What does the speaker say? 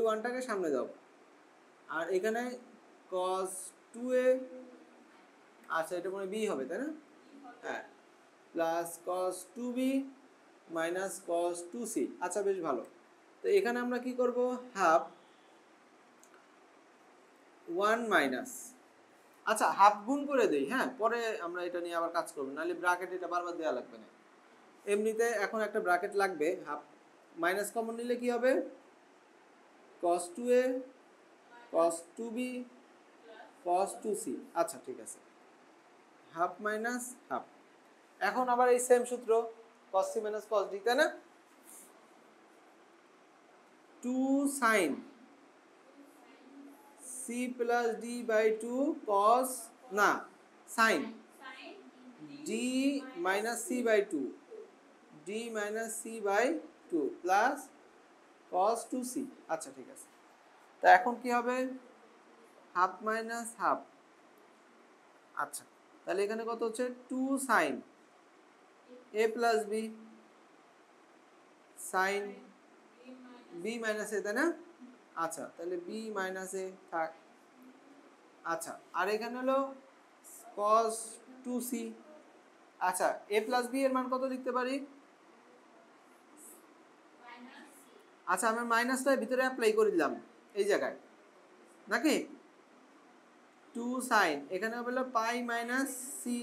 ওয়ানটাকে সামনে দাও, আর এখানে cos 2a, আচ্ছা এটা মনে বি হবে তাই না, হ্যাঁ, plus cos 2b minus cos 2c। আচ্ছা বেশ ভালো। তো এখানে আমরা কি করব, হাফ 1 মাইনাস, আচ্ছা হাফ গুণ করে দেই, হ্যাঁ পরে আমরা এটা নিয়ে আবার কাজ করব, নাহলে ব্র্যাকেট এটা বারবার দেওয়া লাগবে না। এমনিতে এখন একটা ব্র্যাকেট লাগবে, হাফ মাইনাস কমন নিলে কি হবে, cos 2a cos 2b cos 2c। আচ্ছা ঠিক আছে, হাফ মাইনাস হাফ। এখন আবার এই সেম সূত্র, cos c minus cos d, তাই না, 2 sin c plus d by 2 cos, না sin d minus c by 2, d minus c by 2 plus cos 2c। আচ্ছা ঠিক আছে, তো এখন কি হবে, হাফ মাইনাস হাফ। আচ্ছা তাহলে এখানে কত হচ্ছে, 2 sin a plus b sin b minus a, তাই না, আচ্ছা তাহলে b মাইনাস a থাক। আচ্ছা আর এখানে হলো cos 2c। আচ্ছা a প্লাস b এর মান কত লিখতে পারি, আচ্ছা আমি মাইনাসটা ভিতরে অ্যাপ্লাই করে দিলাম এই জায়গায় নাকি, 2 sin এখানে হলো পাই মাইনাস c